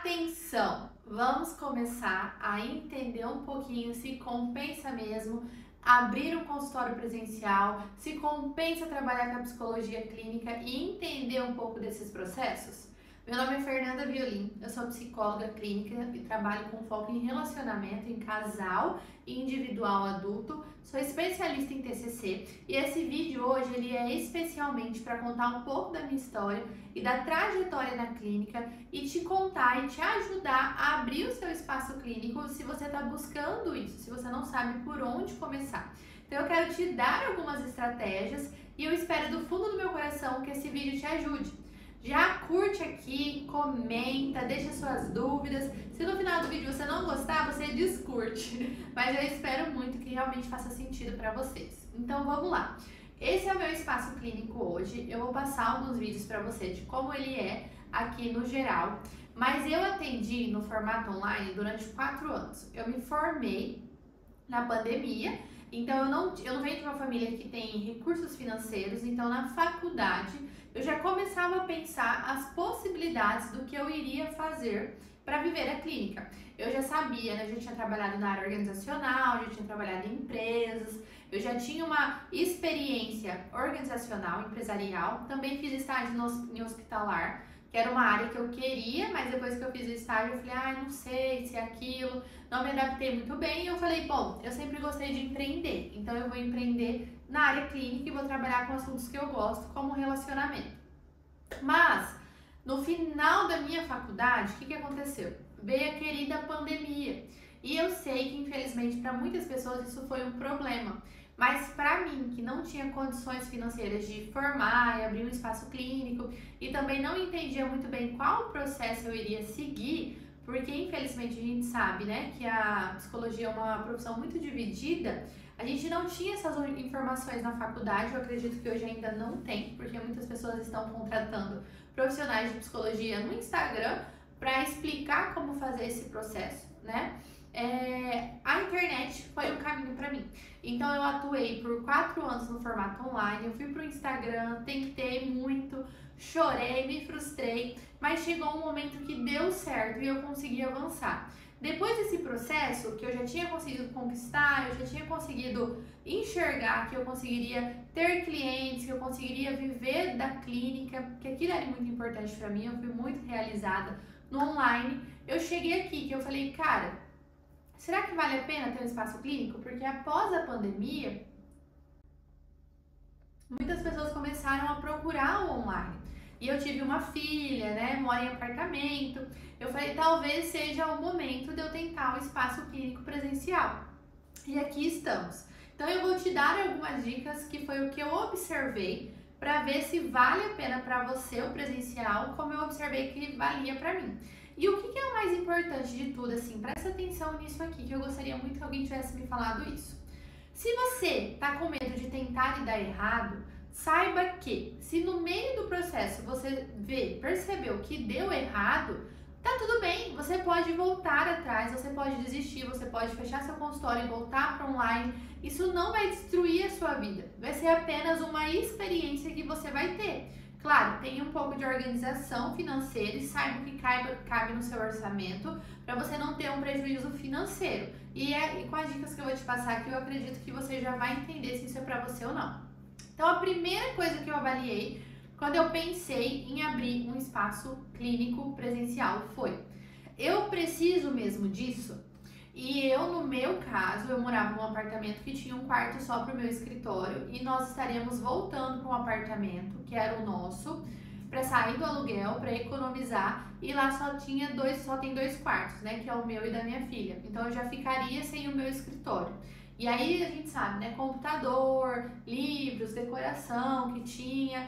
Atenção! Vamos começar a entender um pouquinho se compensa mesmo abrir um consultório presencial, se compensa trabalhar com a psicologia clínica e entender um pouco desses processos. Meu nome é Fernanda Violim, eu sou psicóloga clínica e trabalho com foco em relacionamento, em casal e individual adulto. Sou especialista em TCC e esse vídeo hoje ele é especialmente para contar um pouco da minha história e da trajetória na clínica e te contar e te ajudar a abrir o seu espaço clínico se você está buscando isso, se você não sabe por onde começar. Então eu quero te dar algumas estratégias e eu espero do fundo do meu coração que esse vídeo te ajude. Já curte aqui, comenta, deixa suas dúvidas. Se no final do vídeo você não gostar, você descurte. Mas eu espero muito que realmente faça sentido para vocês. Então vamos lá. Esse é o meu espaço clínico hoje. Eu vou passar alguns vídeos para você de como ele é aqui no geral. Mas eu atendi no formato online durante 4 anos. Eu me formei na pandemia. Então eu não venho de uma família que tem recursos financeiros, então na faculdade eu já começava a pensar as possibilidades do que eu iria fazer para viver a clínica. Eu já sabia, né, eu já tinha trabalhado na área organizacional, já tinha trabalhado em empresas, eu já tinha uma experiência organizacional, empresarial, também fiz estágio em hospitalar, que era uma área que eu queria, mas depois que eu fiz o estágio eu falei, não sei se é aquilo, não me adaptei muito bem e eu falei, bom, eu sempre gostei de empreender, então eu vou empreender na área clínica e vou trabalhar com assuntos que eu gosto, como relacionamento. Mas, no final da minha faculdade, o que aconteceu? Veio a querida pandemia e eu sei que infelizmente para muitas pessoas isso foi um problema. Mas para mim, que não tinha condições financeiras de formar e abrir um espaço clínico e também não entendia muito bem qual processo eu iria seguir, porque infelizmente a gente sabe, né, que a psicologia é uma profissão muito dividida, a gente não tinha essas informações na faculdade, eu acredito que hoje ainda não tem, porque muitas pessoas estão contratando profissionais de psicologia no Instagram para explicar como fazer esse processo, né? A internet foi um caminho para mim. Então eu atuei por 4 anos no formato online, eu fui pro Instagram, tentei muito, chorei, me frustrei, mas chegou um momento que deu certo e eu consegui avançar. Depois desse processo, que eu já tinha conseguido conquistar, eu já tinha conseguido enxergar que eu conseguiria ter clientes, que eu conseguiria viver da clínica, que aquilo era muito importante para mim, eu fui muito realizada no online. Eu cheguei aqui, que eu falei, cara, será que vale a pena ter um espaço clínico? Porque após a pandemia, muitas pessoas começaram a procurar o online. E eu tive uma filha, né, mora em apartamento. Eu falei, talvez seja o momento de eu tentar o espaço clínico presencial. E aqui estamos. Então eu vou te dar algumas dicas que foi o que eu observei para ver se vale a pena para você o presencial, como eu observei que valia para mim. E o que é o mais importante de tudo, assim, presta atenção nisso aqui, que eu gostaria muito que alguém tivesse me falado isso. Se você tá com medo de tentar e dar errado, saiba que se no meio do processo você percebeu que deu errado, tá tudo bem, você pode voltar atrás, você pode desistir, você pode fechar seu consultório e voltar para online. Isso não vai destruir a sua vida, vai ser apenas uma experiência que você vai ter. Claro, tenha um pouco de organização financeira e saiba o que cabe no seu orçamento para você não ter um prejuízo financeiro. E com as dicas que eu vou te passar aqui, eu acredito que você já vai entender se isso é para você ou não. Então, a primeira coisa que eu avaliei quando eu pensei em abrir um espaço clínico presencial foi: eu preciso mesmo disso? E eu, no meu caso, eu morava num apartamento que tinha um quarto só para o meu escritório e nós estaríamos voltando para um apartamento que era o nosso, para sair do aluguel, para economizar, e lá só tem 2 quartos, né, que é o meu e da minha filha. Então eu já ficaria sem o meu escritório. E aí a gente sabe, né, computador, livros, decoração que tinha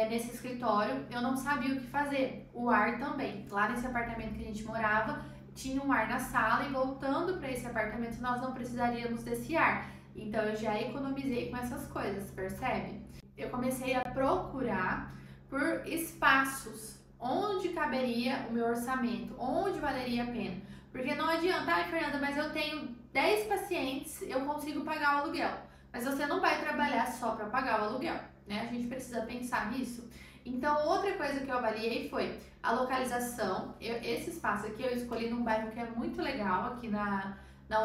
nesse escritório, eu não sabia o que fazer. O ar também. Lá nesse apartamento que a gente morava, tinha um ar na sala e voltando para esse apartamento nós não precisaríamos desse ar. Então eu já economizei com essas coisas, percebe? Eu comecei a procurar por espaços onde caberia o meu orçamento, onde valeria a pena. Porque não adianta, Fernanda, mas eu tenho 10 pacientes, eu consigo pagar o aluguel. Mas você não vai trabalhar só para pagar o aluguel, né? A gente precisa pensar nisso. Então, outra coisa que eu avaliei foi a localização. Esse espaço aqui eu escolhi num bairro que é muito legal aqui na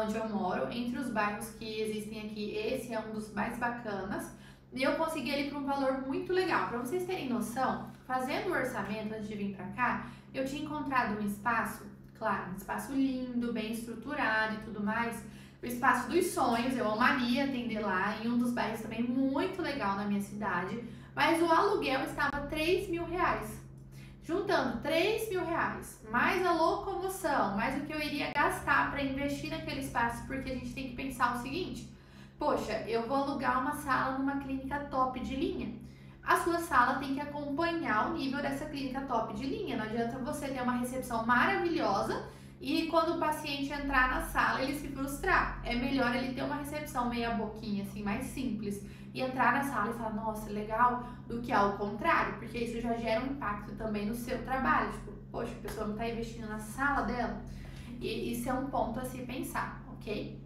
onde eu moro. Entre os bairros que existem aqui, esse é um dos mais bacanas. E eu consegui ele por um valor muito legal. Para vocês terem noção, fazendo o orçamento antes de vir para cá, eu tinha encontrado um espaço, claro, um espaço lindo, bem estruturado e tudo mais. O espaço dos sonhos, eu amaria atender lá, em um dos bairros também muito legal na minha cidade. Mas o aluguel estava R$3.000. Juntando R$3.000, mais a locomoção, mais o que eu iria gastar para investir naquele espaço, porque a gente tem que pensar o seguinte: poxa, eu vou alugar uma sala numa clínica top de linha. A sua sala tem que acompanhar o nível dessa clínica top de linha. Não adianta você ter uma recepção maravilhosa e quando o paciente entrar na sala ele se frustrar. É melhor ele ter uma recepção meia boquinha, assim, mais simples, e entrar na sala e falar, nossa, legal, do que ao contrário, porque isso já gera um impacto também no seu trabalho. Tipo, poxa, a pessoa não está investindo na sala dela. E isso é um ponto a se pensar, ok?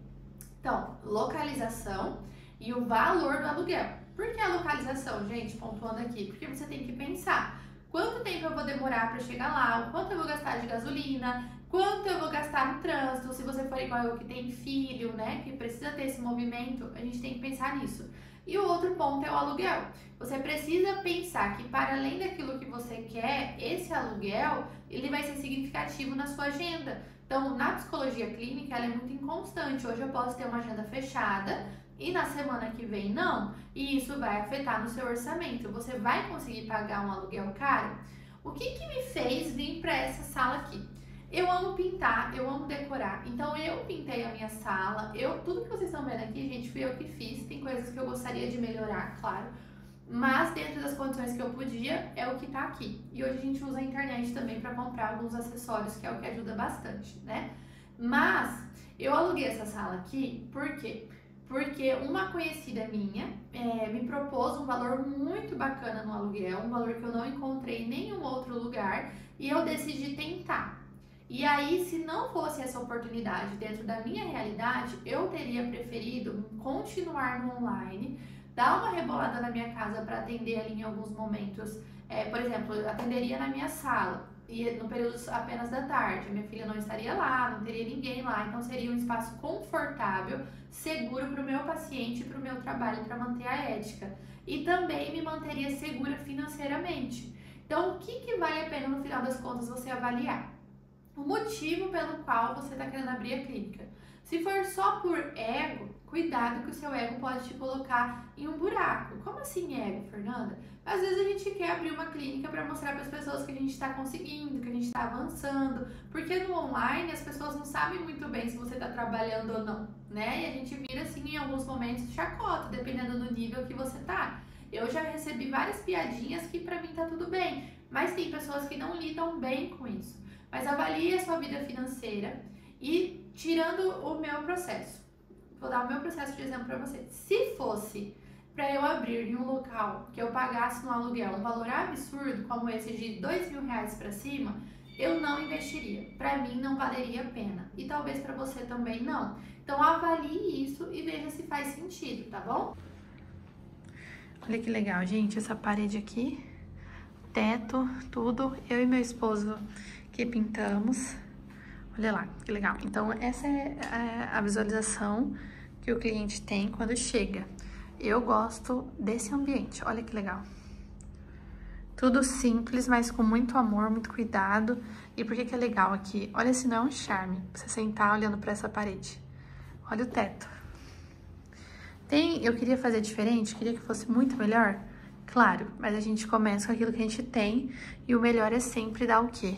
Então, localização e o valor do aluguel. Por que a localização, gente? Pontuando aqui, porque você tem que pensar quanto tempo eu vou demorar para chegar lá, o quanto eu vou gastar de gasolina, quanto eu vou gastar no trânsito. Se você for igual eu que tem filho, né, que precisa ter esse movimento, a gente tem que pensar nisso. E o outro ponto é o aluguel. Você precisa pensar que para além daquilo que você quer, esse aluguel, ele vai ser significativo na sua agenda. Então, na psicologia clínica, ela é muito inconstante. Hoje eu posso ter uma agenda fechada e na semana que vem não. E isso vai afetar no seu orçamento. Você vai conseguir pagar um aluguel caro? O que me fez vir para essa sala aqui? Eu amo pintar, eu amo decorar, então eu pintei a minha sala, tudo que vocês estão vendo aqui, gente, fui eu que fiz, tem coisas que eu gostaria de melhorar, claro, mas dentro das condições que eu podia, é o que tá aqui. E hoje a gente usa a internet também para comprar alguns acessórios, que é o que ajuda bastante, né? Mas eu aluguei essa sala aqui, por quê? Porque uma conhecida minha me propôs um valor muito bacana no aluguel, um valor que eu não encontrei em nenhum outro lugar, e eu decidi tentar. E aí, se não fosse essa oportunidade dentro da minha realidade, eu teria preferido continuar no online, dar uma rebolada na minha casa para atender ali em alguns momentos. Por exemplo, eu atenderia na minha sala, e no período apenas da tarde. Minha filha não estaria lá, não teria ninguém lá, então seria um espaço confortável, seguro para o meu paciente e para o meu trabalho, para manter a ética. E também me manteria segura financeiramente. Então, o que vale a pena no final das contas você avaliar? O motivo pelo qual você está querendo abrir a clínica. Se for só por ego, cuidado que o seu ego pode te colocar em um buraco. Como assim ego, Fernanda? Às vezes a gente quer abrir uma clínica para mostrar para as pessoas que a gente está conseguindo, que a gente está avançando, porque no online as pessoas não sabem muito bem se você está trabalhando ou não, né? E a gente vira assim em alguns momentos chacota, dependendo do nível que você tá. Eu já recebi várias piadinhas que para mim tá tudo bem, mas tem pessoas que não lidam bem com isso. Mas avalie a sua vida financeira e tirando o meu processo. Vou dar o meu processo de exemplo para você. Se fosse para eu abrir em um local que eu pagasse no aluguel um valor absurdo, como esse de R$2.000 para cima, eu não investiria. Para mim não valeria a pena. E talvez para você também não. Então avalie isso e veja se faz sentido, tá bom? Olha que legal, gente, essa parede aqui, teto, tudo, eu e meu esposo que pintamos. Olha lá, que legal. Então, essa é a visualização que o cliente tem quando chega. Eu gosto desse ambiente, olha que legal. Tudo simples, mas com muito amor, muito cuidado. E por que é legal aqui? Olha, se não é um charme, você sentar olhando para essa parede. Olha o teto. Eu queria fazer diferente, queria que fosse muito melhor, claro, mas a gente começa com aquilo que a gente tem e o melhor é sempre dar o quê?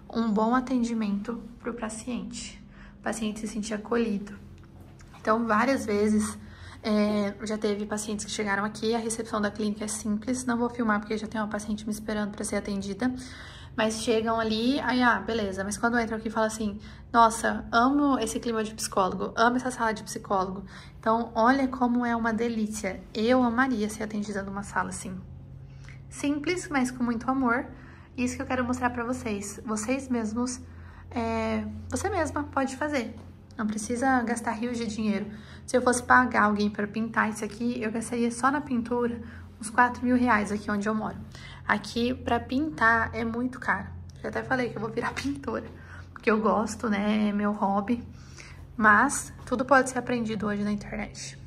Um bom atendimento para o paciente se sentir acolhido. Então, várias vezes, já teve pacientes que chegaram aqui, a recepção da clínica é simples, não vou filmar porque já tem uma paciente me esperando para ser atendida, mas chegam ali, aí, beleza, mas quando entram aqui e falam assim, nossa, amo esse clima de psicólogo, amo essa sala de psicólogo. Então, olha como é uma delícia. Eu amaria ser atendida numa sala assim. Simples, mas com muito amor. Isso que eu quero mostrar pra vocês. Vocês mesmos, você mesma pode fazer. Não precisa gastar rios de dinheiro. Se eu fosse pagar alguém para pintar isso aqui, eu gastaria só na pintura uns 4 mil reais aqui onde eu moro. Aqui, pra pintar, é muito caro. Já até falei que eu vou virar pintora, porque eu gosto, né? É meu hobby. Mas tudo pode ser aprendido hoje na internet.